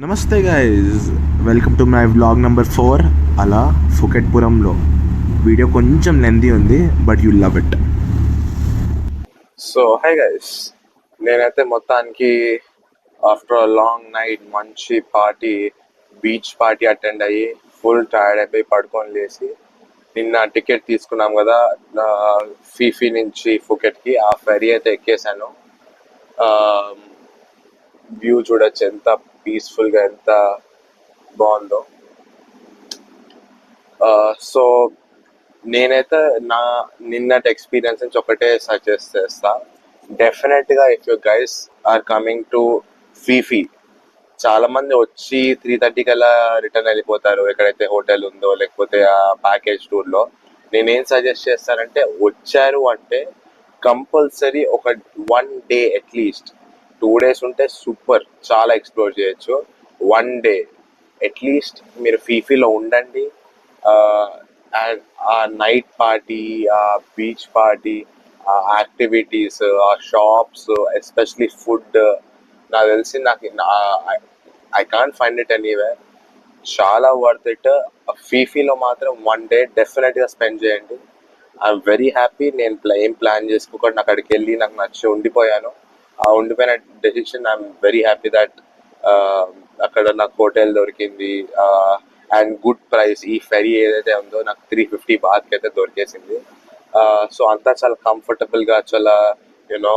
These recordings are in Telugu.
నమస్తే guys, welcome to my vlog number 4 అలా ఫుకెట్పురంలో. వీడియో కొంచెం లెంతీ ఉంది, but you love it. So hi guys, నేనైతే మొత్తానికి ఆఫ్టర్ లాంగ్ నైట్ మంచి పార్టీ, బీచ్ పార్టీ అటెండ్ అయ్యి ఫుల్ టైర్డ్ అయిపోయి పడుకొని లేసి నిన్న టికెట్ తీసుకున్నాం కదా ఫీఫీ నుంచి ఫుకెట్కి. ఆ ఫెరీ అయితే ఎక్కేసాను. వ్యూ చూడొచ్చు ఎంత పీస్ఫుల్గా, ఎంత బాగుందో. సో నేనైతే నా నిన్నటి ఎక్స్పీరియన్స్ నుంచి ఒకటే సజెస్ట్ చేస్తా. డెఫినెట్గా if you guys are coming to ఫీఫీ, చాలా మంది వచ్చి 3:30 కల్లా రిటర్న్ వెళ్ళిపోతారు ఎక్కడైతే హోటల్ ఉందో లేకపోతే ఆ ప్యాకేజ్ టూర్లో. నేనేం సజెస్ట్ చేస్తానంటే, వచ్చారు అంటే కంపల్సరీ ఒక 1 డే అట్లీస్ట్. 2 days ఉంటే సూపర్, చాలా ఎక్స్ప్లోర్ చేయొచ్చు. 1 డే అట్లీస్ట్ మీరు ఫీఫీలో ఉండండి. అండ్ ఆ నైట్ పార్టీ, ఆ బీచ్ పార్టీ, ఆ యాక్టివిటీస్, ఆ షాప్స్, ఎస్పెషలీ ఫుడ్, నాకు తెలిసి I can't find it anywhere. చాలా వర్త్ ఇట్. ఫీఫీలో మాత్రం 1 డే డెఫినెట్గా స్పెండ్ చేయండి. I'm very happy. నేను ఏం ప్లాన్ చేసుకోకుండా అక్కడికి వెళ్ళి నాకు నచ్చి ఉండిపోయాను. ఆ ఉండిపోయిన decision I'm very happy that అక్కడ నాకు హోటల్ దొరికింది అండ్ గుడ్ ప్రైస్. ఈ ఫెరీ ఏదైతే ఉందో నాకు 350 బాత్కి అయితే దొరికేసింది. సో అంతా చాలా కంఫర్టబుల్గా, చాలా యూనో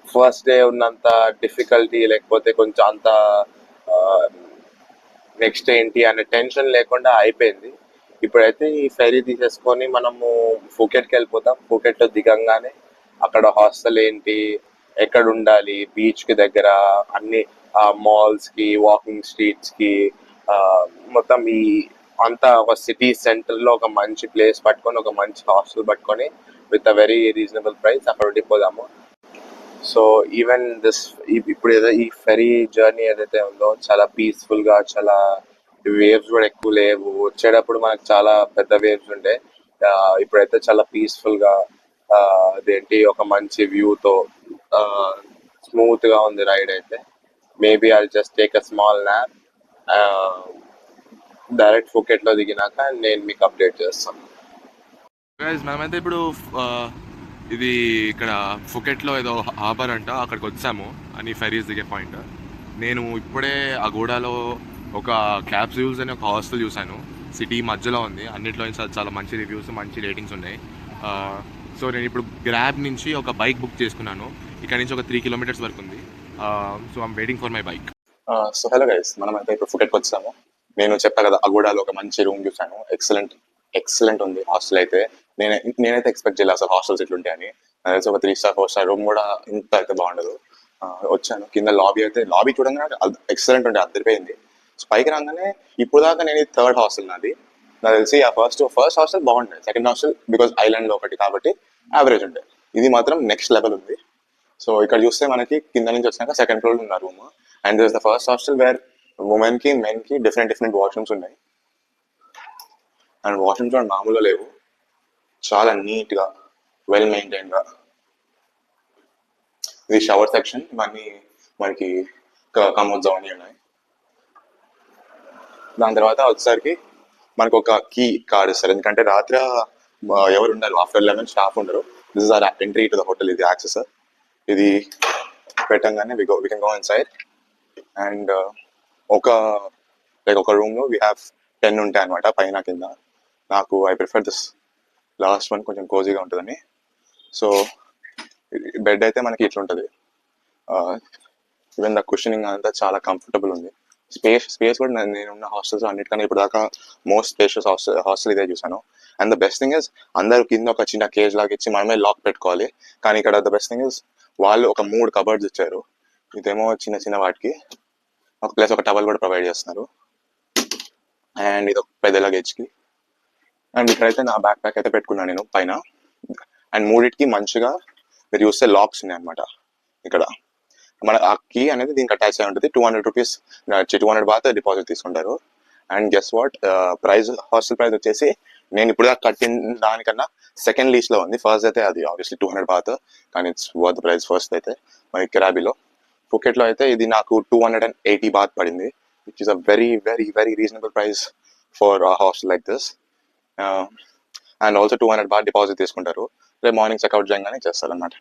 ఫస్ట్ డే ఉన్నంత డిఫికల్టీ లేకపోతే కొంచెం అంత నెక్స్ట్ ఏంటి అనే టెన్షన్ లేకుండా అయిపోయింది. ఇప్పుడైతే ఈ ఫెరీ తీసేసుకొని మనము ఫుకెట్కి వెళ్ళిపోతాం. ఫుకెట్లో దిగంగానే అక్కడ హాస్టల్ ఏంటి, ఎక్కడ ఉండాలి, బీచ్కి దగ్గర అన్ని మాల్స్కి, వాకింగ్ స్ట్రీట్స్కి, మొత్తం ఈ అంతా ఒక సిటీ సెంటర్లో ఒక మంచి ప్లేస్ పట్టుకొని, ఒక మంచి హాస్టల్ పట్టుకొని with a very reasonable price అక్కడ ఉండిపోదాము. సో ఈవెన్ ఇప్పుడు ఏదో ఈ ఫెరీ జర్నీ ఏదైతే ఉందో చాలా పీస్ఫుల్గా, చాలా వేవ్స్ కూడా ఎక్కువ లేవు. వచ్చేటప్పుడు మనకు చాలా పెద్ద వేవ్స్ ఉండే, ఇప్పుడైతే చాలా పీస్ఫుల్గా, అదేంటి ఒక మంచి వ్యూతో స్మూత్గా ఉంది రైడ్ అయితే. Maybe I just take a small nap. Direct ఫుకెట్లో దిగినాక నేను మీకు అప్డేట్ చేస్తాను. గైజ్, మనమైతే ఇప్పుడు ఇది ఇక్కడ ఫుకెట్లో ఏదో హార్బర్ అంట, అక్కడికి వచ్చాము అని ఫెరీస్ దిగే పాయింట్. నేను ఇప్పుడే అగోడాలో ఒక క్యాప్సూల్స్ అనే ఒక హాస్టల్ చూశాను. సిటీ మధ్యలో ఉంది, అన్నిట్లో చాలా మంచి రివ్యూస్, మంచి రేటింగ్స్ ఉన్నాయి. సో నేను ఇప్పుడు గ్రాబ్ నుంచి ఒక బైక్ బుక్ చేసుకున్నాను. ఇక్కడ నుంచి ఒక 3 kilometers వరకు ఉంది. So I'm waiting for my bike. So hello guys, మనమైతే ఇప్పుడు ఫుకెట్కి వచ్చాము. నేను చెప్పా కదా, అగోడాలో ఒక మంచి రూమ్ చూసాను. ఎక్సలెంట్ ఉంది హాస్టల్ అయితే. నేనైతే ఎక్స్పెక్ట్ చేయలేదు అసలు హాస్టల్స్ ఇట్లుంటాయని. నాకు తెలిసి ఒక 3 star 4 star రూమ్ కూడా ఇంత అయితే బాగుండదు. వచ్చాను కింద, లాబీ చూడగానే ఎక్సలెంట్ ఉండే, అదిరిపోయింది. సో పైకి రాగానే ఇప్పుడు దాకా నేను 3rd హాస్టల్ నాది. నాకు తెలిసి ఆ ఫస్ట్ హాస్టల్ బాగుండే, సెకండ్ హాస్టల్ బికాజ్ ఐలాండ్లో ఒకటి కాబట్టి యావరేజ్ ఉండే. ఇది మాత్రం నెక్స్ట్ లెవెల్ ఉంది. సో ఇక్కడ చూస్తే మనకి కింద నుంచి వచ్చినాక 2nd floor ఉన్న room. And this the first hostel where women కి మెన్ కి డిఫరెంట్ వాష్రూమ్స్ ఉన్నాయి. అండ్ వాష్రూమ్స్ కూడా మామూలుగా లేవు, చాలా నీట్ గా, వెల్ మెయింటైన్ గా. ఇది షవర్ సెక్షన్. ఇవన్నీ మనకి కమోడ్స్ అవన్నీ ఉన్నాయి. దాని తర్వాత వచ్చేసరికి మనకు ఒక కీ కార్డ్ ఇస్తారు, ఎందుకంటే రాత్రి ఎవరు ఉండరు, ఆఫ్టర్ 11 స్టాఫ్ ఉండరు. This is our entry to the hotel. ఇది యాక్సెస్. ఇది పెట్టంగానే we can go inside. And ఒక రూమ్ లో వీ హ్యావ్ 10 ఉంటాయి అనమాట, పైన కింద. నాకు I prefer this last one, కొంచెం కోజీగా ఉంటుందని. సో బెడ్ అయితే మనకి ఇట్లుంటుంది. ఈవెన్ ద కుషనింగ్ అంతా చాలా కంఫర్టబుల్ ఉంది. స్పేస్ కూడా నేనున్న హాస్టల్స్ అన్నిటికన్నా ఇప్పుడు దాకా మోస్ట్ స్పేషియస్ హాస్టల్ ఇదే చూసాను. And the best thing is, అందరు కింద ఒక చిన్న కేజ్ లాగా ఇచ్చి మనమే లాక్ పెట్టుకోవాలి. కానీ ఇక్కడ ద బెస్ట్ థింగ్ ఇస్, వాళ్ళు ఒక 3 cupboards ఇచ్చారు. ఇదేమో చిన్న వాటికి ఒక ప్లస్ ఒక టవల్ కూడా ప్రొవైడ్ చేస్తున్నారు. అండ్ ఇది ఒక పెద్ద లగేజ్కి. అండ్ ఇక్కడైతే నా బ్యాక్ ప్యాక్ అయితే పెట్టుకున్నాను నేను పైన. అండ్ 3టికి మంచిగా మీరు చూస్తే లాక్స్ ఉన్నాయి అనమాట. ఇక్కడ మన ఆ కీ అనేది దీనికి అటాచ్ అయి ఉంటుంది. 200 రూపీస్, 200 బాత్ డిపాజిట్ తీసుకుంటారు. And guess what, hostel price వచ్చేసి నేను ఇప్పుడు కట్టిన దానికన్నా సెకండ్ లీస్ట్లో ఉంది. ఫస్ట్ అయితే అది ఆబ్వియస్లీ 200 బాత్, కానీ ఇట్స్ వర్త్ ప్రైస్ ఫస్ట్ అయితే. మరి కెరాబీలో. ఫుకెట్లో అయితే ఇది నాకు 280 బాత్ పడింది. which is a very reasonable price for a hostel like this. And also 200 bar deposit తీసుకుంటారు, రేపు మార్నింగ్ చెక్అవుట్ చేయగానే చేస్తారు అనమాట.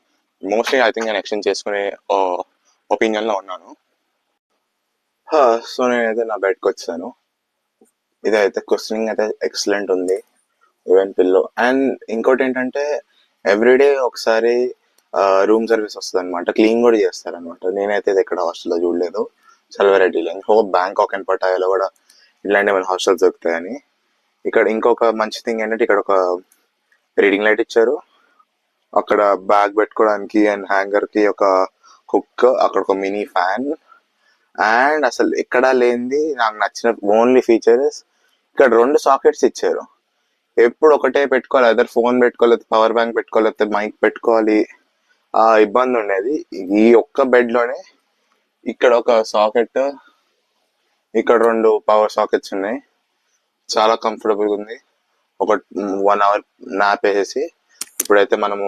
మోస్ట్లీ ఐ థింక్ నేను ఎక్స్చేంజ్ చేసుకునే ఒపీనియన్లో ఉన్నాను. సో నేనైతే నా బెడ్కి వచ్చాను. ఇదైతే క్వశ్చనింగ్ అయితే ఎక్సలెంట్ ఉంది, ఈవెన్ పిల్లో. అండ్ ఇంకోటి ఏంటంటే ఎవ్రీడే ఒకసారి రూమ్ సర్వీస్ వస్తుంది అనమాట, క్లీన్ కూడా చేస్తారనమాట. నేనైతే ఇది ఎక్కడ హాస్టల్లో చూడలేదు, చాలా వెరైటీ. హోప్ బ్యాంకాక్ అండ్ పటాయాలో కూడా ఇలాంటి మన హాస్టల్స్ దొరుకుతాయని. ఇక్కడ ఇంకొక మంచి థింగ్ ఏంటంటే ఇక్కడ ఒక రీడింగ్ లైట్ ఇచ్చారు, అక్కడ బ్యాగ్ పెట్టుకోవడానికి అండ్ హ్యాంగర్ కి ఒక హుక్, అక్కడ ఒక మినీ ఫ్యాన్. అండ్ అసలు ఎక్కడా లేనిది నాకు నచ్చిన ఓన్లీ ఫీచర్స్ ఇక్కడ 2 సాకెట్స్ ఇచ్చారు. ఎప్పుడు ఒకటే పెట్టుకోవాలి, అదర్ ఫోన్ పెట్టుకోలేదు, పవర్ బ్యాంక్ పెట్టుకోలేదు, మైక్ పెట్టుకోవాలి, ఆ ఇబ్బంది ఉండేది. ఈ ఒక్క బెడ్ లోనే ఇక్కడ ఒక సాకెట్, ఇక్కడ 2 పవర్ సాకెట్స్ ఉన్నాయి. చాలా కంఫర్టబుల్గా ఉంది. ఒక 1 అవర్ నాప్ వేసేసి ఇప్పుడైతే మనము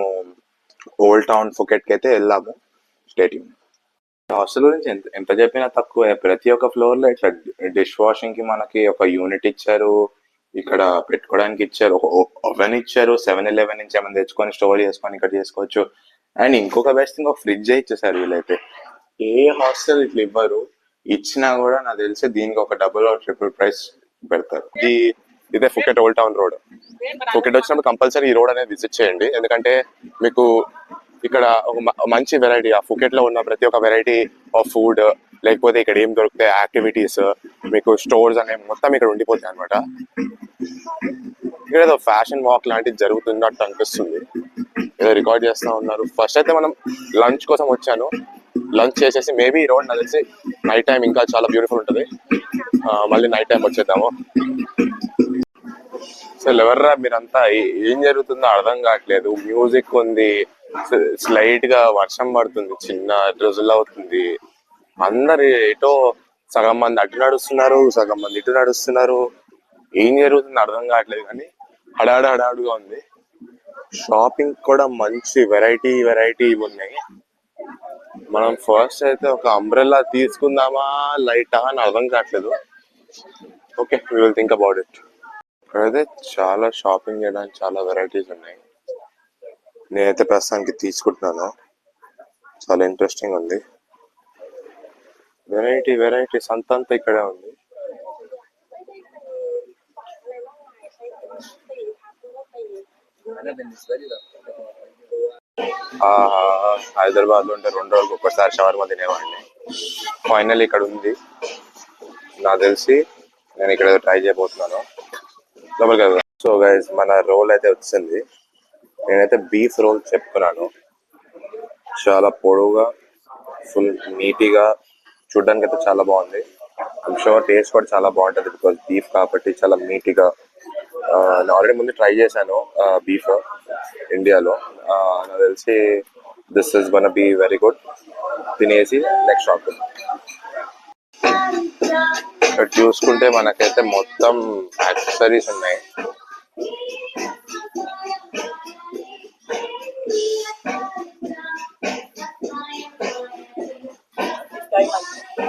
ఓల్డ్ టౌన్ ఫుకెట్కి అయితే వెళ్ళాము. స్టేడియం హాస్టల్ గురించి ఎంత చెప్పినా తక్కువ. ప్రతి ఒక్క ఫ్లోర్ లో ఇట్లా డిష్ వాషింగ్ కి మనకి ఒక యూనిట్ ఇచ్చారు, ఇక్కడ పెట్టుకోవడానికి ఇచ్చారు, ఓవెన్ ఇచ్చారు. 7-Eleven నుంచి ఏమైనా తెచ్చుకొని స్టోర్ చేసుకొని ఇక్కడ చేసుకోవచ్చు. అండ్ ఇంకొక బెస్ట్ థింగ్, ఒక ఫ్రిడ్జ్ ఇచ్చేసారు వీళ్ళైతే. ఏ హాస్టల్ ఇట్లా ఇవ్వరు, ఇచ్చినా కూడా నాకు తెలిసి దీనికి ఒక డబుల్ ఆర్ ట్రిపుల్ ప్రైస్ పెడతారు. ఇదే Phuket old town road. Phuket వచ్చినప్పుడు కంపల్సరీ ఈ రోడ్ అనేది విజిట్ చేయండి, ఎందుకంటే మీకు ఇక్కడ ఒక మంచి వెరైటీ, ఆ ఫుకెట్ లో ఉన్న ప్రతి ఒక్క వెరైటీ ఆఫ్ ఫుడ్, లేకపోతే ఇక్కడ ఏం దొరుకుతాయి యాక్టివిటీస్, మీకు స్టోర్స్ అనేవి మొత్తం ఇక్కడ ఉండిపోతాయి అనమాట. ఇక్కడ ఏదో ఫ్యాషన్ వాక్ లాంటిది జరుగుతున్నట్టు అనిపిస్తుంది, ఏదో రికార్డ్ చేస్తా ఉన్నారు. ఫస్ట్ అయితే మనం లంచ్ కోసం వచ్చాను, లంచ్ చేసేసి మేబీ ఈ రోడ్ నాకు తెలిసి నైట్ టైం ఇంకా చాలా బ్యూటిఫుల్ ఉంటుంది. మళ్ళీ నైట్ టైం వచ్చేద్దాము. సో ఎవర్రా మీరంతా, ఏం జరుగుతుందో అర్థం కావట్లేదు. మ్యూజిక్ ఉంది, స్లైట్ గా వర్షం పడుతుంది, చిన్న డ్రిజిల్ అవుతుంది. అందరు ఎటో సగం మంది అటు నడుస్తున్నారు, సగం మంది ఇటు నడుస్తున్నారు. ఏం జరుగుతుందో అర్థం కావట్లేదు, కానీ హడాడుగా ఉంది. షాపింగ్ కూడా మంచి వెరైటీ ఉన్నాయి. మనం ఫస్ట్ అయితే ఒక అంబ్రెల్లా తీసుకుందామా లైటా అని అర్థం కావట్లేదు. Okay, we will think about it. ఇక్కడైతే చాలా షాపింగ్ చేయడానికి చాలా వెరైటీస్ ఉన్నాయి. నేనైతే ప్రస్తుతానికి తీసుకుంటున్నాను, చాలా ఇంట్రెస్టింగ్ ఉంది. వెరైటీస్ అంతా ఇక్కడే ఉంది. హైదరాబాద్ లో ఉంటే 2 రోజులకు ఒక్కసారి షవర్మా తినేవాడిని. ఫైనల్ ఇక్కడ ఉంది, నాకు తెలిసి నేను ఇక్కడ ట్రై చేయబోతున్నాను. సో గైస్, మన రోల్ అయితే వచ్చింది. నేనైతే బీఫ్ రోల్ చెప్పుకున్నాను, చాలా పొడవుగా, ఫుల్ నీట్గా, చూడడానికి అయితే చాలా బాగుంది. ఐమ్ షూర్ టేస్ట్ కూడా చాలా బాగుంటుంది, బికాస్ బీఫ్ కాబట్టి చాలా నీట్గా. నేను ఆల్రెడీ ముందు ట్రై చేశాను బీఫ్ ఇండియాలో, నాకు తెలిసి this is gonna be very good. తినేసి నెక్స్ట్ షాప్. ఇక్కడ చూసుకుంటే మనకైతే మొత్తం యాక్సెసరీస్ ఉన్నాయి.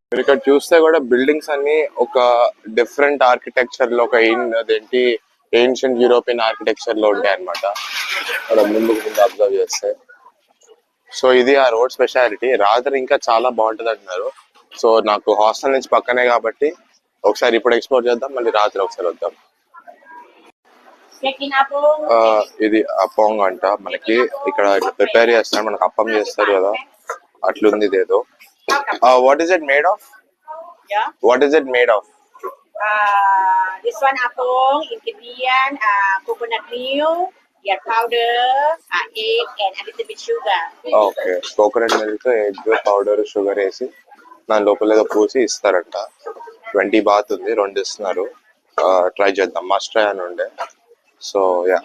మీరు ఇక్కడ చూస్తే కూడా బిల్డింగ్స్ అన్ని ఒక డిఫరెంట్ ఆర్కిటెక్చర్ లో, ఒక అదేంటి ఏన్షియంట్ యూరోపియన్ ఆర్కిటెక్చర్ లో ఉంటాయి అనమాట. అక్కడ ముందు అబ్జర్వ్ చేస్తే. సో ఇది ఆ రోడ్ స్పెషాలిటీ. రాత్రి ఇంకా చాలా బాగుంటుంది అంటున్నారు. సో నాకు హాస్టల్ నుంచి పక్కనే కాబట్టి ఒకసారి ఇప్పుడు ఎక్స్ప్లోర్ చేద్దాం, మళ్ళీ రాత్రి ఒకసారి వద్దాం. ఇది అపోంగ్ అంట. మనకి ఇక్కడ ప్రిపేర్ చేస్తారు, మనకు అప్పం చేస్తారు కదా, అట్లుంది ఇదేదో. What is it made of? What is it made of? This one apple, ingredient, coconut milk, your powder, egg, and a little bit sugar. Okay, coconut milk, egg powder, sugar వేసి దాని లోపల ఏదో పూసి ఇస్తారంట. 20 బాత్ ఉంది, 2 ఇస్తున్నారు. ట్రై చేద్దాం, మస్ట్ ట్రై అని ఉండే. సో యా,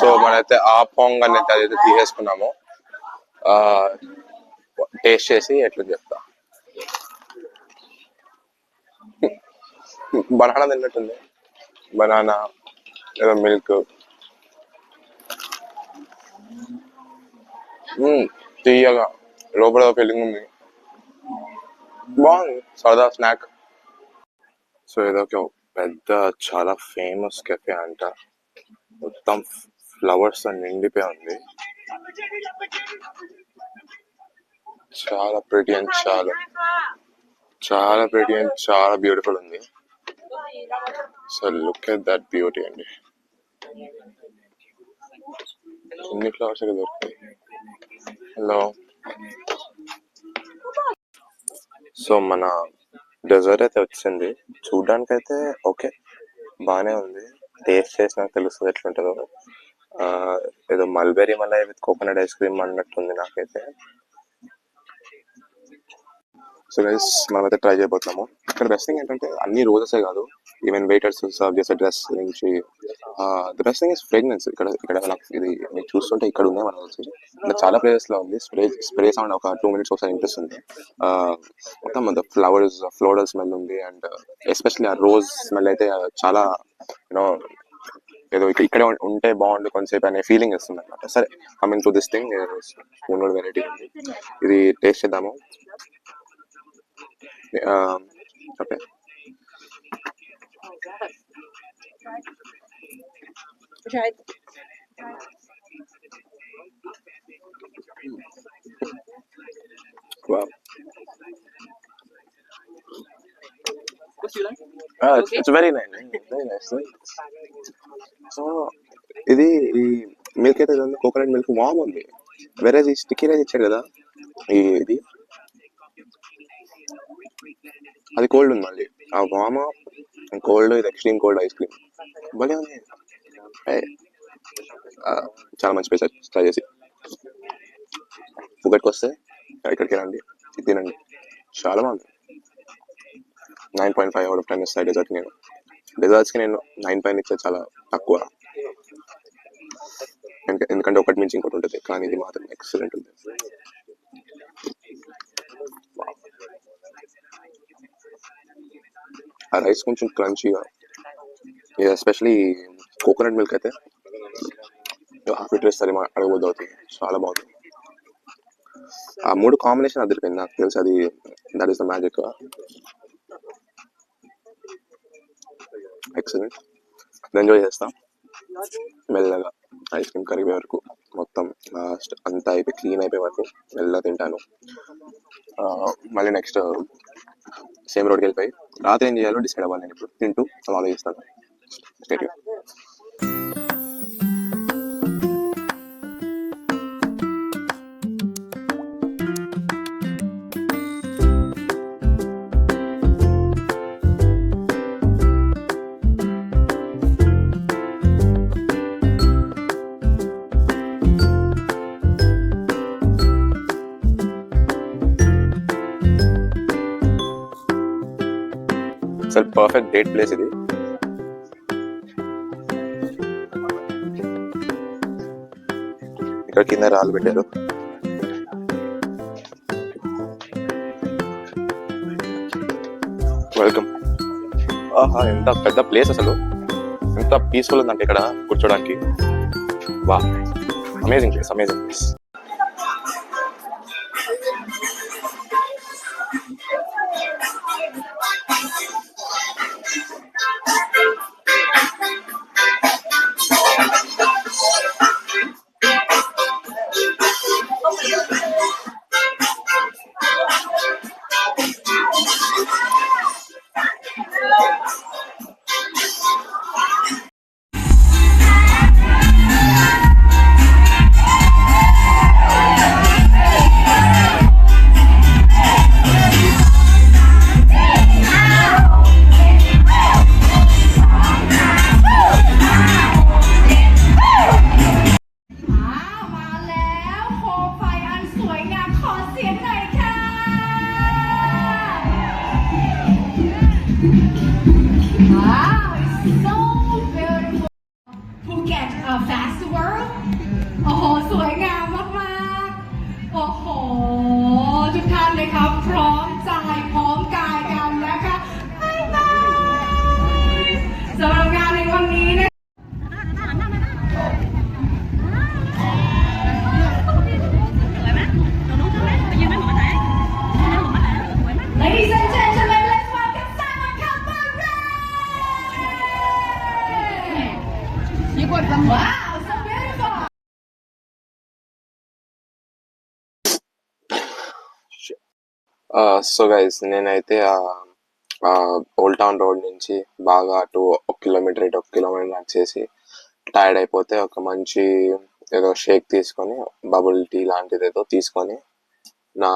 సో మనైతే ఆ పొంగ్ అనేది అదైతే తీసేసుకున్నాము. టేస్ట్ చేసి ఎట్లా చెప్తా. బనానా తిన్నట్టుంది, బనానా ఏదో మిల్క్. తీయగా, లోపల ఫీలింగ్ ఉంది. బాగుంది, సరదా స్నాక్. సో ఇదొక పెద్ద చాలా ఫేమస్ కెఫే అంట, మొత్తం ఫ్లవర్స్ నిండిపోయి ఉంది. చాలా ప్రిటీ అండ్ చాలా ప్రిటీ అండ్ చాలా బ్యూటిఫుల్ ఉంది. So look at that beauty అండి. ఎన్ని ఫ్లవర్స్ ఇక్కడ దొరుకుతాయి. హలో. సో మన డెజర్ట్ అయితే వచ్చింది. చూడడానికి అయితే ఓకే, బాగానే ఉంది. టేస్ట్ చేసినాక తెలుస్తుంది ఎట్లుంటుందో. ఏదో mulberry malai with coconut ice cream అన్నట్టుంది నాకైతే. సో గైస్ మనమైతే ట్రై చేయబోతున్నాము. ఇక్కడ బెస్ట్ థింగ్ ఏంటంటే అన్ని రోజెసే కాదు, ఈవెన్ వెయిటర్స్ సర్వ్ చేసే డ్రెస్ నుంచి the best thing is fragrance. ఇక్కడ నాకు ఇది మీకు చూస్తుంటే ఇక్కడ ఉంది మన వచ్చి ఇంకా చాలా ప్లేసెస్ లో ఉంది. స్ప్రే సౌండ్ ఒక 2 minutes ఒకసారి వినిపిస్తుంది. మొత్తం ఫ్లోరల్ స్మెల్ ఉంది. అండ్ ఎస్పెషల్లీ ఆ రోజ్ స్మెల్ అయితే చాలా యూనో ఏదో ఇక్కడ ఉంటే బాగుండు కొంతసేపు అనే ఫీలింగ్ వస్తుంది అనమాట. సరే, coming to this thing, spoon variety ఉంది, ఇది టేస్ట్ చేద్దాము. Okay, it's very nice. So ఇది ఈ మిల్క్ అయితే కోకోనట్ మిల్క్ వామ్ ఉంది, వేరే స్టిక్కీ రైస్ ఇచ్చాడు కదా, ఇది అది కోల్డ్ ఉంది. మళ్ళీ ఆ వామ్ కోల్డ్, ఇది ఎక్స్ట్రీమ్ కోల్డ్ ఐస్ క్రీమ్ భలే ఉంది. చాలా మంచి ప్లేస్ ట్రై చేసి ఫుగట్కి వస్తే ఇక్కడికి రండి, తినండి, చాలా బాగుంది. 9.5 out of 10 ఇస్తాయి డెజర్ట్. నేను డెజర్ట్స్కి నేను 9 పైన ఇచ్చే చాలా తక్కువ, ఎందుకంటే ఒకటి మించి ఇంకోటి ఉంటుంది, కానీ ఇది మాత్రం ఎక్సలెంట్ ఉంది. ఆ రైస్ కొంచెం క్రంచీగా, ఎస్పెషలీ కోకోనట్ మిల్క్ అయితే హాఫ్ లీటర్ ఇస్తారు అడగబోద్దు అవుతుంది, చాలా బాగుంది. ఆ 3 కాంబినేషన్ అదిరిపోయింది నాకు తెలిసి, అది that is the magic. Excellent, enjoy చేస్తాం మెల్లగా. ఐస్ క్రీమ్ కరిగే వరకు, మొత్తం లాస్ట్ అంతా అయిపోయి క్లీన్ అయిపోయే వరకు మెల్లగా తింటాను. మళ్ళీ నెక్స్ట్ సేమ్ రోడ్కి వెళ్ళిపోయి రాత్రి ఏం చేయాలో డిసైడ్ అవ్వాలి. నేను ఇప్పుడు తింటూ ఆలోచిస్తాను. స్టేట్ అసలు పర్ఫెక్ట్ డేట్ ప్లేస్ ఇది. ఇక్కడ కింద రాళ్ళు పెట్టారు. వెల్కమ్. ఆహా, ఎంత పెద్ద ప్లేస్, అసలు ఎంత పీస్ఫుల్ ఉందంటే ఇక్కడ కూర్చోడానికి. వా, amazing place, amazing place. So guys నేనైతే ఓల్డ్ టౌన్ రోడ్ నుంచి బాగా అటు 1 కిలోమీటర్ ఇటు 1 కిలోమీటర్ నడిచేసి టైర్డ్ అయిపోతే ఒక మంచి ఏదో షేక్ తీసుకొని బబుల్ టీ లాంటిది ఏదో తీసుకొని నా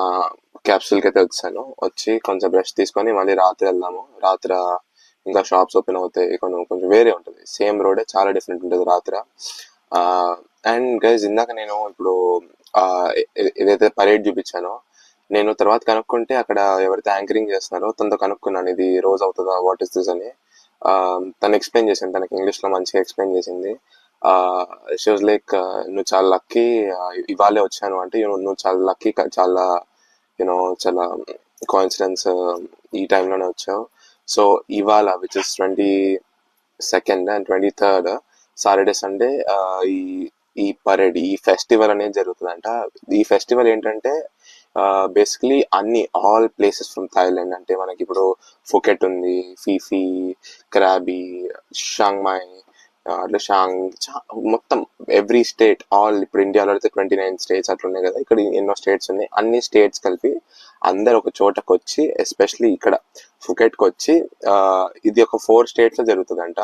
క్యాప్సూల్కి అయితే వచ్చాను. వచ్చి కొంచెం రెస్ట్ తీసుకొని మళ్ళీ రాత్రి వెళ్దాము. రాత్రి ఇంకా షాప్స్ ఓపెన్ అవుతాయి, కొంచెం వేరే ఉంటుంది. సేమ్ రోడే చాలా డిఫరెంట్ ఉంటుంది రాత్రి. అండ్ గైజ్ ఇందాక నేను ఇప్పుడు ఏదైతే పరేడ్ చూపించానో నేను తర్వాత కనుక్కుంటే అక్కడ ఎవరైతే యాంకరింగ్ చేస్తున్నారో తనతో కనుక్కున్నాను ఇది రోజు అవుతుందా వాట్ ఇస్ దిస్ అని. తను ఎక్స్ప్లెయిన్ చేసింది, తనకి ఇంగ్లీష్లో మంచిగా ఎక్స్ప్లెయిన్ చేసింది. షీ వాజ్ లైక్ నువ్వు చాలా లక్కీ ఇవాళే వచ్చాను అంటే నువ్వు చాలా లక్కీ, చాలా చాలా కోఇన్సిడెన్స్ ఈ టైంలోనే వచ్చావు. సో ఇవాళ which is 22nd and 23rd Saturday Sunday ఈ ఈ పరేడ్ ఈ ఫెస్టివల్ అనేది జరుగుతుందంట. ఈ ఫెస్టివల్ ఏంటంటే basically all places from Thailand, అంటే మనకి ఇప్పుడు ఫుకెట్ ఉంది, ఫీఫీ, క్రాబీ, షాంగ్మై, అట్లా మొత్తం ఎవ్రీ స్టేట్ ఇప్పుడు ఇండియాలో అయితే 29 స్టేట్స్ అట్లా ఉన్నాయి కదా, ఇక్కడ ఎన్నో స్టేట్స్ ఉన్నాయి. అన్ని స్టేట్స్ కలిపి అందరు ఒక చోటకు వచ్చి ఎస్పెషలీ ఇక్కడ ఫుకెట్కి వచ్చి ఇది ఒక 4 స్టేట్స్ లో జరుగుతుందంట.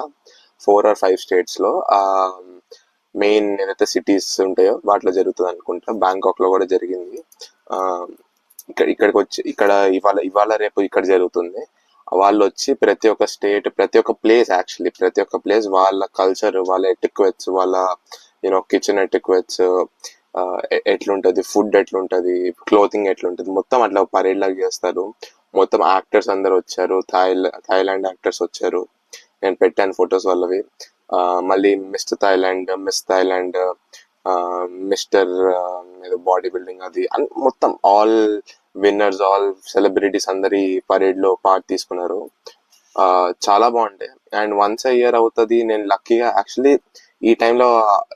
4 or 5 స్టేట్స్ లో మెయిన్ ఏదైతే సిటీస్ ఉంటాయో వాటిలో జరుగుతుంది అనుకుంటా. బ్యాంకాక్ లో కూడా జరిగింది. ఇక్కడికి వచ్చి ఇక్కడ ఇవాళ రేపు ఇక్కడ జరుగుతుంది. వాళ్ళు వచ్చి ప్రతి ఒక్క స్టేట్, ప్రతి ఒక్క ప్లేస్ వాళ్ళ కల్చర్, వాళ్ళ ఎటిక్వెట్స్, వాళ్ళ కిచెన్ ఎటిక్వెట్స్ ఎట్లుంటది, ఫుడ్ ఎట్లుంటది, క్లోతింగ్ ఎట్లుంటది, మొత్తం అట్లా పరేడ్ లాగా చేస్తారు. మొత్తం యాక్టర్స్ అందరు వచ్చారు, థాయిలాండ్ యాక్టర్స్ వచ్చారు. నేను పెట్టాను ఫొటోస్ వాళ్ళవి. మళ్ళీ mister Thailand, miss Thailand, mister body building, అది మొత్తం ఆల్ విన్నర్స్, ఆల్ సెలబ్రిటీస్ అందరి పరేడ్ లో పార్ట్ తీసుకున్నారు. చాలా బాగుండే. అండ్ వన్స్ a year అవుతుంది. నేను లక్కీగా యాక్చువల్లీ ఈ టైంలో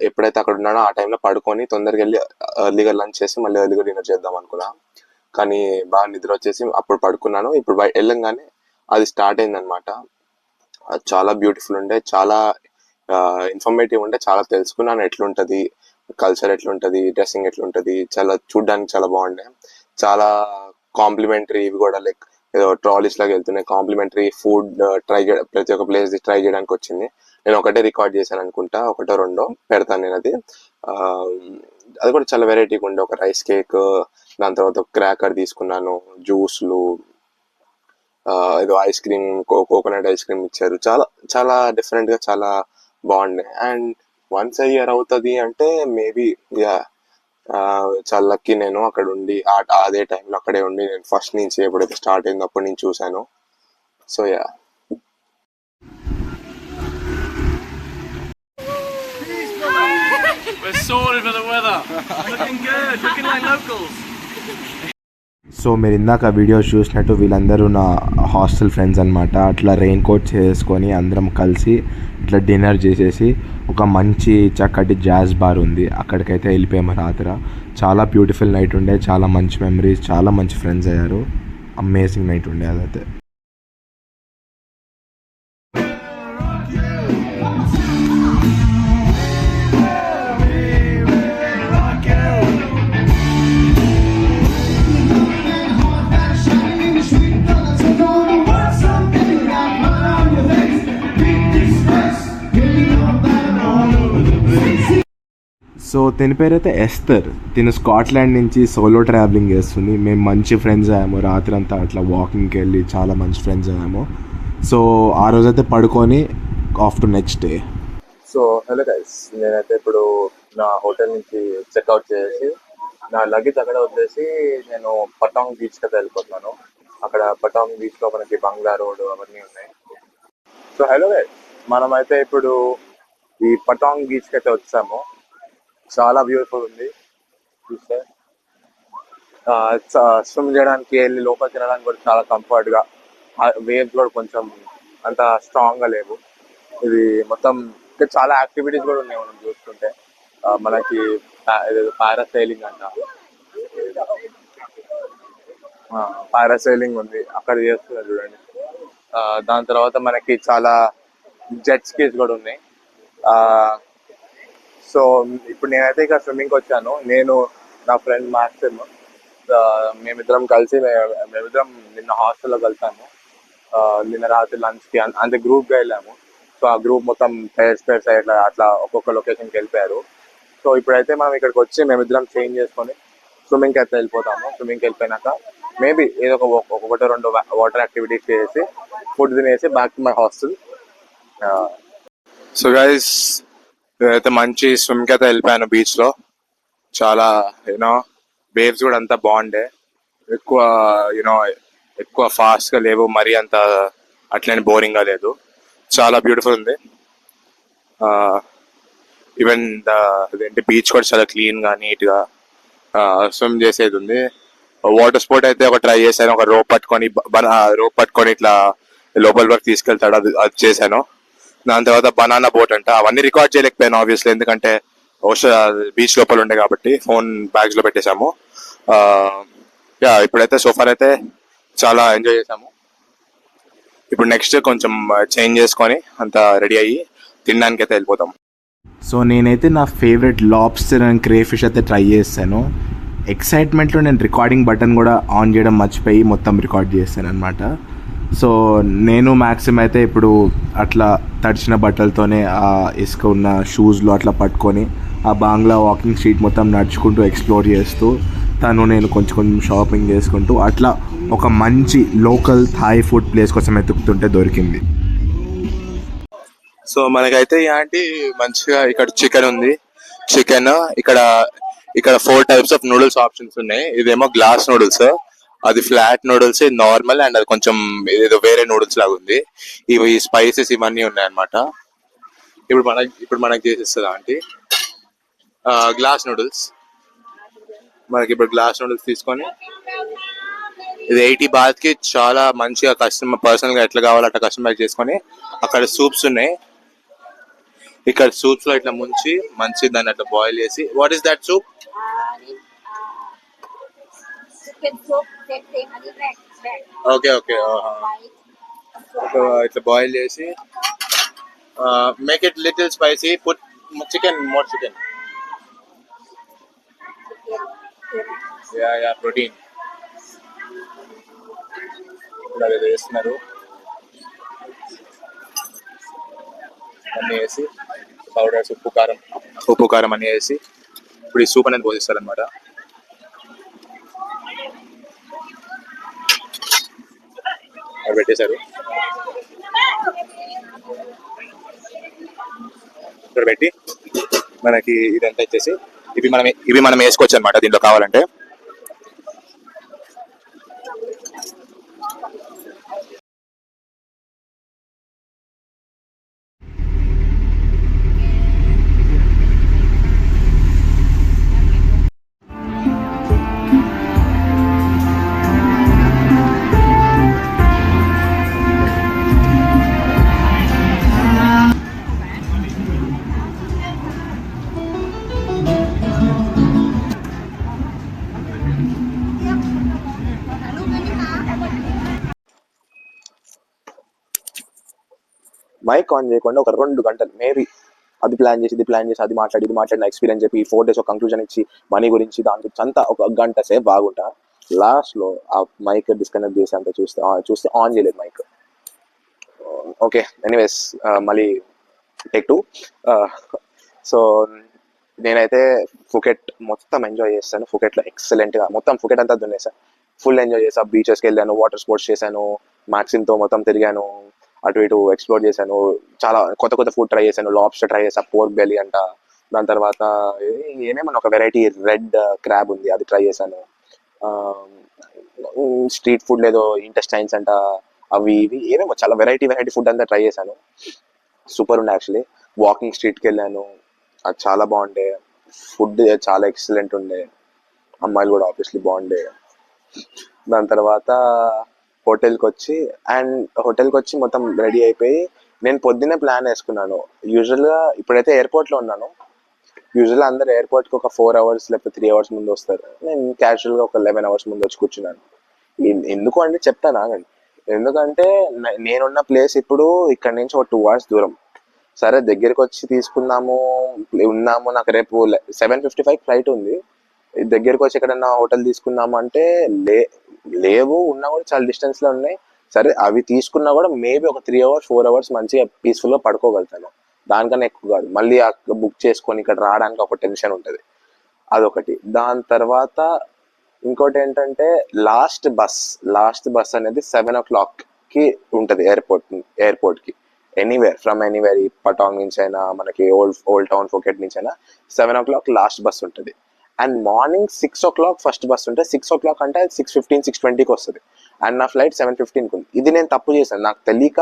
ఎప్పుడైతే అక్కడ ఉన్నానో ఆ టైంలో పడుకొని తొందరగా వెళ్ళి ఎర్లీగా లంచ్ చేసి మళ్ళీ ఎర్లీగా డిన్నర్ చేద్దాం అనుకున్నా. కానీ బాగా నిద్ర వచ్చేసి అప్పుడు పడుకున్నాను. ఇప్పుడు వెళ్ళంగానే అది స్టార్ట్ అయింది అనమాట. చాలా బ్యూటిఫుల్ ఉండే, చాలా ఇన్ఫర్మేటివ్ ఉండే, చాలా తెలుసుకున్నాను ఎట్లుంటది కల్చర్, ఎట్లుంటది డ్రెస్సింగ్, ఎట్లుంటది, చాలా చూడడానికి చాలా బాగుండే. చాలా కాంప్లిమెంటరీ ఇవి కూడా, లైక్ ఏదో ట్రాలీస్ లాగా వెళ్తున్నాయి, కాంప్లిమెంటరీ ఫుడ్ ట్రై ప్రతి ఒక్క ప్లేస్ ట్రై చేయడానికి వచ్చింది. నేను ఒకటే రికార్డ్ చేశాను అనుకుంటా, ఒకటో రెండో పెడతాను నేను అది. అది కూడా చాలా వెరైటీగా ఉండే. ఒక రైస్ కేక్, దాని తర్వాత క్రాకర్ తీసుకున్నాను, జ్యూస్లు, ఏదో ice cream, coconut ice cream ఇచ్చారు. చాలా చాలా డిఫరెంట్ గా చాలా బాగుండే. అండ్ వన్స్ a year అవుతుంది అంటే మేబీ చాలా లక్కీ నేను అక్కడ ఉండి అదే టైంలో అక్కడే ఉండి నేను ఫస్ట్ నుంచి ఎప్పుడైతే స్టార్ట్ అయిందో అప్పటి నుంచి చూశాను. So We're sorted for the weather. Looking good, looking like locals. So మీరు ఇందాక వీడియోస్ చూసినట్టు వీళ్ళందరూ నా హాస్టల్ ఫ్రెండ్స్ అనమాట. అట్లా రెయిన్ కోట్ చేసుకొని అందరం కలిసి ఇట్లా డిన్నర్ చేసేసి ఒక మంచి చక్కటి జాజ్ బార్ ఉంది అక్కడికైతే వెళ్ళిపోయాము రాత్రి. చాలా బ్యూటిఫుల్ నైట్ ఉండే, చాలా మంచి మెమరీస్, చాలా మంచి ఫ్రెండ్స్ అయ్యారు. అమేజింగ్ నైట్ ఉండే అదైతే. సో తిని పేరైతే ఎస్తర్. తిను స్కాట్లాండ్ నుంచి సోలో ట్రావెలింగ్ చేస్తుంది. మేము మంచి ఫ్రెండ్స్ అయ్యాము. రాత్రి అంతా అట్లా వాకింగ్కి వెళ్ళి చాలా మంచి ఫ్రెండ్స్ అయ్యాము. సో ఆ రోజైతే పడుకొని after next day. So hello guys, నేనైతే ఇప్పుడు నా హోటల్ నుంచి చెక్అవుట్ చేసి నా లగేజ్ అక్కడ వదిలేసి నేను పటాంగ్ బీచ్ కదా వెళ్ళిపోతున్నాను. అక్కడ పటాంగ్ బీచ్ లో మనకి బంగ్లా రోడ్ అవన్నీ ఉన్నాయి. సో హలో గైస్, మనమైతే ఇప్పుడు ఈ పటాంగ్ బీచ్ కి అయితే వచ్చాము. చాలా బ్యూటిఫుల్ ఉంది చూస్తే. స్విమ్ చేయడానికి వెళ్ళి లోపలికి తినడానికి కూడా చాలా కంఫర్ట్ గా. వేవ్స్ కూడా కొంచెం అంత స్ట్రాంగ్ గా లేవు. ఇది మొత్తం చాలా యాక్టివిటీస్ కూడా ఉన్నాయి మనం చూసుకుంటే. మనకి పారాసైలింగ్ అంట, పారాసైలింగ్ ఉంది అక్కడ చేస్తున్నారు చూడండి. దాని తర్వాత మనకి చాలా జెట్ స్కీస్ కూడా ఉన్నాయి. సో ఇప్పుడు నేనైతే ఇక్కడ స్విమ్మింగ్కి వచ్చాను. నేను, నా ఫ్రెండ్ మ్యాక్సిమ్, మేమిద్దరం కలిసి మేమిద్దరం నిన్న హాస్టల్లో కలిసాము. నిన్న రాత్రి లంచ్కి అంతే గ్రూప్గా వెళ్ళాము. సో ఆ గ్రూప్ మొత్తం పేర్స్ అట్లా ఒక్కొక్క లొకేషన్కి వెళ్ళిపోయారు. సో ఇప్పుడైతే మనం ఇక్కడికి వచ్చి మేమిద్దరం చేంజ్ చేసుకొని స్విమ్మింగ్కి అయితే వెళ్ళిపోతాము. స్విమ్మింగ్కి వెళ్ళిపోయినాక మేబీ ఏదో ఒకటో రెండో వాటర్ యాక్టివిటీస్ చేసి ఫుడ్ తినేసి back to my hostel. So guys అయితే మంచి స్విమ్కి అయితే వెళ్ళిపోయాను బీచ్లో. చాలా యూనో వేవ్స్ కూడా అంతా బాగుండే, ఎక్కువ యూనో ఎక్కువ ఫాస్ట్గా లేవు, మరీ అంత అట్లనే బోరింగ్గా లేదు, చాలా బ్యూటిఫుల్ ఉంది. ఈవెన్ అదేంటి బీచ్ కూడా చాలా క్లీన్గా నీట్గా స్విమ్ చేసేది ఉంది. వాటర్ స్పోర్ట్ అయితే ఒక ట్రై చేశాను, ఒక రోప్ పట్టుకొని ఇట్లా లోపల వరకు తీసుకెళ్తాడు, అది చేశాను. దాని తర్వాత బనానా బోట్ అంట, అవన్నీ రికార్డ్ చేయలేకపోయాను ఆబ్వియస్లీ, ఎందుకంటే బీచ్ లోపల ఉండే కాబట్టి ఫోన్ బ్యాగ్స్ లో పెట్టేశాము. యా ఇప్పుడైతే సోఫార్ అయితే చాలా ఎంజాయ్ చేసాము. ఇప్పుడు నెక్స్ట్ కొంచెం చేంజ్ చేసుకొని అంతా రెడీ అయ్యి తినడానికి అయితే వెళ్ళిపోతాం. సో నేనైతే నా ఫేవరెట్ లాబ్స్టర్ అండ్ క్రేఫిష్ అయితే ట్రై చేశాను. ఎక్సైట్మెంట్లో నేను రికార్డింగ్ బటన్ కూడా ఆన్ చేయడం మర్చిపోయి మొత్తం రికార్డ్ చేశాను అనమాట. సో నేను మ్యాక్సిమం అయితే ఇప్పుడు అట్లా తడిచిన బట్టలతోనే ఆ ఇసుక ఉన్న షూస్లో అట్లా పట్టుకొని ఆ బాంగ్లా వాకింగ్ స్ట్రీట్ మొత్తం నడుచుకుంటూ ఎక్స్ప్లోర్ చేస్తూ నేను కొంచెం షాపింగ్ చేసుకుంటూ అట్లా ఒక మంచి లోకల్ థాయ్ ఫుడ్ ప్లేస్ కోసం ఎతుకుతుంటే దొరికింది. సో మనకైతే ఏంటి మంచిగా ఇక్కడ చికెన్ ఉంది. చికెన్ ఇక్కడ 4 types ఆఫ్ నూడిల్స్ ఆప్షన్స్ ఉన్నాయి. ఇదేమో గ్లాస్ నూడిల్స్, అది ఫ్లాట్ నూడిల్స్, నార్మల్, అండ్ అది కొంచెం ఏదో వేరే నూడిల్స్ లాగా ఉంది. ఇవి స్పైసెస్ ఇవన్నీ ఉన్నాయన్నమాట. ఇప్పుడు మనకి చేసేస్తుంది ఆంటీ గ్లాస్ నూడిల్స్. మనకి ఇప్పుడు గ్లాస్ నూడిల్స్ తీసుకొని ఇది 80 baht కి చాలా మంచిగా పర్సనల్ గా ఎట్లా కావాలో అట్లా కస్టమైజ్ చేసుకొని, అక్కడ సూప్స్ ఉన్నాయి. ఇక్కడ సూప్స్ లో ఇట్లా ముంచి మంచి దాన్ని అట్లా బాయిల్ చేసి, what is that soup? Okay okay ఇట్లా బాయిల్ చేసి make it little spicy, put more chicken, yeah protein ఇలా వేస్తున్నారు. అన్నీ వేసి పౌడర్స్, ఉప్పు కారం అన్నీ వేసి ఇప్పుడు ఈ సూప్ అనేది పోసిస్తారు అనమాట. అది పెట్టేశారు. ఇక్కడ పెట్టి మనకి ఇదంతా ఇచ్చేసి ఇవి మనం వేసుకోవచ్చు అనమాట దీంట్లో కావాలంటే. మైక్ ఆన్ చేయకుండా ఒక 2 గంటలు మేబీ అది ప్లాన్ చేసి అది మాట్లాడిన ఎక్స్పీరియన్స్ చెప్పి 4 days ఒక కంక్లూజన్ ఇచ్చి మనీ గురించి దాని గురించి అంతా ఒక గంట సేపు బాగుంటా. లాస్ట్లో ఆ మైక్ డిస్కనెక్ట్ చేసి అంతా చూస్తే ఆన్ చేయలేదు మైక్. ఓకే ఎనీవేస్ మళ్ళీ టేక్ 2. సో నేనైతే ఫుకెట్ మొత్తం ఎంజాయ్ చేస్తాను. ఫుకెట్లో ఎక్సలెంట్గా మొత్తం ఫుకెట్ అంతా దున్నేసాను, ఫుల్ ఎంజాయ్ చేసాను. బీచెస్కి వెళ్ళాను, వాటర్ స్పోర్ట్స్ చేశాను, మ్యాక్సిమ్తో మొత్తం తిరిగాను, అటు ఇటు ఎక్స్ప్లోర్ చేశాను. చాలా కొత్త ఫుడ్ ట్రై చేశాను. లాబ్స్టర్ ట్రై చేశాను, పోర్క్ బెల్లీ అంట. దాని తర్వాత ఏమేమన్నా ఒక వెరైటీ రెడ్ క్రాబ్ ఉంది, అది ట్రై చేశాను. స్ట్రీట్ ఫుడ్ లేదో ఇంటెస్టైన్స్ అంట, అవి ఇవి ఏమేమో చాలా వెరైటీ ఫుడ్ అంతా ట్రై చేశాను. సూపర్ ఉండే యాక్చువల్లీ. వాకింగ్ స్ట్రీట్కి వెళ్ళాను, అది చాలా బాగుండే. ఫుడ్ చాలా ఎక్సలెంట్ ఉండే, అమ్మాయిలు కూడా ఆబ్వియస్లీ బాగుండే. దాని తర్వాత హోటల్కి వచ్చి మొత్తం రెడీ అయిపోయి నేను పొద్దున్నే ప్లాన్ వేసుకున్నాను. యూజువల్గా ఇప్పుడైతే ఎయిర్పోర్ట్లో ఉన్నాను. యూజువల్గా అందరు ఎయిర్పోర్ట్కి ఒక 4 hours లేకపోతే 3 hours ముందు వస్తారు. నేను క్యాజువల్గా ఒక 11 hours ముందు వచ్చి కూర్చున్నాను. ఎందుకు అంటే చెప్తాను ఆగండి. ఎందుకంటే నేనున్న ప్లేస్ ఇప్పుడు ఇక్కడ నుంచి ఒక 2 hours దూరం. సరే దగ్గరికి వచ్చి తీసుకున్నాము, ఉన్నాము. నాకు రేపు 7:55 ఫ్లైట్ ఉంది. దగ్గరకు వచ్చి ఎక్కడన్నా హోటల్ తీసుకుందామంటే లేవు, ఉన్నా కూడా చాలా డిస్టెన్స్ లో ఉన్నాయి. సరే అవి తీసుకున్నా కూడా మేబీ ఒక 3 hours 4 hours మంచిగా పీస్ఫుల్ గా పడుకోగలుగుతాను, దానికన్నా ఎక్కువ కాదు. మళ్ళీ బుక్ చేసుకొని ఇక్కడ రావడానికి ఒక టెన్షన్ ఉంటుంది, అదొకటి. దాని తర్వాత ఇంకోటి ఏంటంటే లాస్ట్ బస్ అనేది 7 o'clock కి ఉంటది ఎయిర్పోర్ట్ కి. ఫ్రమ్ ఎనీవేర్, ఈ పటాంగ్ నుంచి అయినా మనకి ఓల్డ్ టౌన్ ఫుకెట్ నుంచి అయినా 7 o'clock లాస్ట్ బస్ ఉంటుంది. And morning 6 o'clock first bus ఉంటుంది. 6 o'clock అంటే 6:15 6:20కి వస్తుంది. అండ్ నా ఫ్లైట్ 7:15కి ఉంది. ఇది నేను తప్పు చేశాను, నాకు తెలియక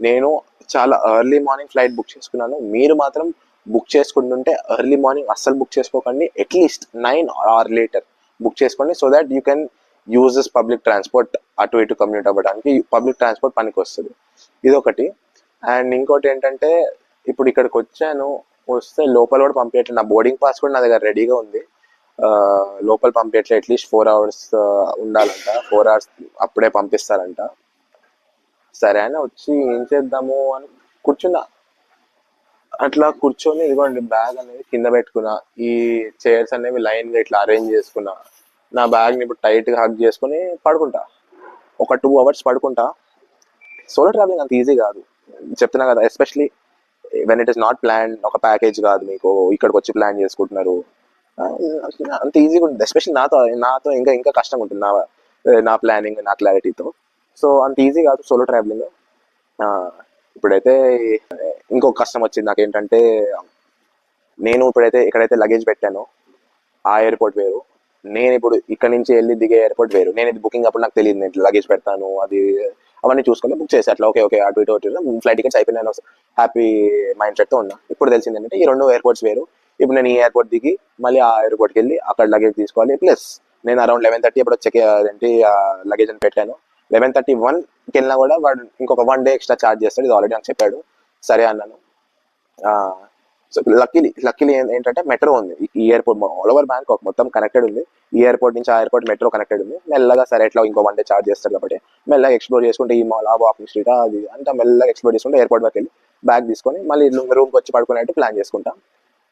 నేను చాలా ఎర్లీ మార్నింగ్ ఫ్లైట్ బుక్ చేసుకున్నాను. మీరు మాత్రం బుక్ చేసుకుంటుంటే ఎర్లీ మార్నింగ్ అస్సలు బుక్ చేసుకోకండి, అట్లీస్ట్ 9 or later బుక్ చేసుకోండి. So that you can use this public transport, అటు ఇటు కమ్యూట్ అవ్వడానికి పబ్లిక్ ట్రాన్స్పోర్ట్ పనికి వస్తుంది. ఇదొకటి. అండ్ ఇంకోటి ఏంటంటే ఇప్పుడు ఇక్కడికి వస్తే లోపల కూడా పంపించట్లేదు. నా బోర్డింగ్ పాస్ కూడా నా దగ్గర రెడీగా ఉంది, లోపల పంపించట్లేదు. అట్లీస్ట్ 4 hours ఉండాలంట, 4 hours అప్పుడే పంపిస్తారంట. సరే అని వచ్చి ఏం చేద్దాము అని కూర్చున్నా. అట్లా కూర్చొని ఇదిగోండి బ్యాగ్ అనేది కింద పెట్టుకున్నా, ఈ చైర్స్ అనేవి లైన్ గా ఇట్లా అరేంజ్ చేసుకున్నా. నా బ్యాగ్ ని ఇప్పుడు టైట్ గా హగ్ చేసుకుని పడుకుంటా, ఒక 2 hours పడుకుంటా. సోలో ట్రావెలింగ్ అంత ఈజీ కాదు, చెప్తున్నా కదా. Especially when it is not plan, ఒక ప్యాకేజ్ కాదు మీకు, ఇక్కడికి వచ్చి ప్లాన్ చేసుకుంటున్నారు, అంత ఈజీగా ఉంటుంది. ఎస్పెషల్లీ నాతో ఇంకా కష్టంగా ఉంటుంది నా ప్లానింగ్, నా క్లారిటీతో. సో అంత ఈజీ కాదు సోలో ట్రావెలింగ్. ఇప్పుడైతే ఇంకొక కష్టం వచ్చింది నాకేంటంటే, నేను ఇప్పుడైతే ఎక్కడైతే లగేజ్ పెట్టానో ఆ ఎయిర్పోర్ట్ వేరు, నేను ఇప్పుడు ఇక్కడ నుంచి వెళ్ళి దిగే ఎయిర్పోర్ట్ వేరు. నేను ఇది బుకింగ్ అప్పుడు నాకు తెలియదు, నేను లగేజ్ పెడతాను అది అవన్నీ చూసుకొని బుక్ చేసి అట్లా ఓకే అటు ఇటు ఫ్లైట్ టికెట్స్ అయిపోయినాను, హ్యాపీ మైండ్ సెట్తో ఉన్నా. ఇప్పుడు తెలిసింది ఏంటంటే ఈ 2 ఎయిర్పోర్ట్స్ వేరు. ఇప్పుడు నేను ఈ ఎయిర్పోర్ట్ దిగి మళ్ళీ ఆ ఎయిర్పోర్ట్కి వెళ్ళి అక్కడ లగేజ్ తీసుకోవాలి. ప్లస్ నేను అరౌండ్ 11:30 ఎప్పుడు చెక్ లగేజ్ అని పెట్టాను. 11:31కి వెళ్ళినా కూడా వాడు ఇంకొక 1 day ఎక్స్ట్రా ఛార్జ్ చేస్తాడు, ఇది ఆల్రెడీ నాకు చెప్పాడు. సరే అన్నాను. సో లక్కీలీ ఏంటంటే మెట్రో ఉంది ఈ ఎయిర్పోర్ట్, ఆల్ ఓవర్ బ్యాంకాక్ మొత్తం కనెక్టెడ్ ఉంది. ఈ ఎయిర్పోర్ట్ నుంచి ఆ ఎయిర్పోర్ట్ మెట్రో కనెక్టెడ్ ఉంది. మెల్లగా సరే ఎట్లా ఇంకో 1 day ఛార్జ్ చేస్తారు కాబట్టి మెల్లగా ఎక్స్ప్లోర్ చేసుకుంటే ఈ మాల్, ఆ వాకింగ్ స్ట్రీట్, అది అంతా మెల్లగా ఎక్స్ప్లోర్ చేసుకుంటే ఎయిర్పోర్ట్ వరకు వెళ్ళి బ్యాగ్ తీసుకొని మళ్ళీ రూమ్కి వచ్చి పడుకునేట్టు ప్లాన్ చేసుకుంటాం.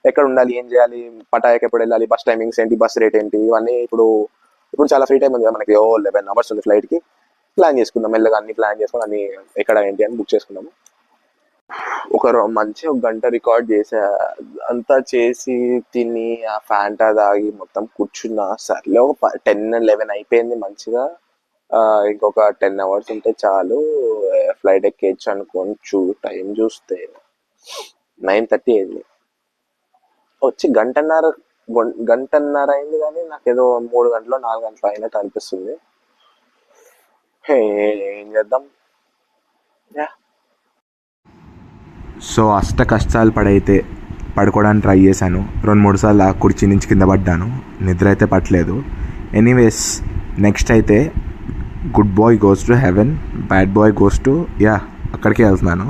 ఎక్కడ ఉండాలి, ఏం చేయాలి, పటాయకి ఎప్పుడు వెళ్ళాలి, బస్ టైమింగ్స్ ఏంటి, బస్ రేట్ ఏంటి, ఇవన్నీ ఇప్పుడు చాలా ఫ్రీ టైం ఉంది కదా మనకి. 11 hours ఉంది ఫ్లైట్కి. ప్లాన్ చేసుకుందాం మెల్లగా, అన్ని ప్లాన్ చేసుకుని అన్ని ఎక్కడ ఏంటి అని బుక్ చేసుకుందాము. మంచి 1 గంట రికార్డ్ చేసా, అంతా చేసి తిని ఆ ఫ్యాంటా తాగి మొత్తం కూర్చున్నా. సర్లే ఒక 10-11 అయిపోయింది మంచిగా. ఇంకొక 10 hours ఉంటే చాలు ఫ్లైట్ ఎక్కేయచ్చు అనుకోని టైం చూస్తే 9:30 అయింది. వచ్చి గంటన్నర అయింది, కానీ నాకేదో 3 గంటలు 4 గంటలు అయినట్టు అనిపిస్తుంది. ఏం చేద్దాం. సో అష్ట కష్టాలు పడుకోవడానికి ట్రై చేశాను. 2-3 సార్లు ఆ కుర్చీ నుంచి కింద పడ్డాను, నిద్ర అయితే పట్టలేదు. ఎనీవేస్ నెక్స్ట్ అయితే good boy goes to heaven, bad boy goes to అక్కడికే వెళ్తున్నాను.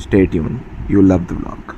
Stay tune, you love the vlog.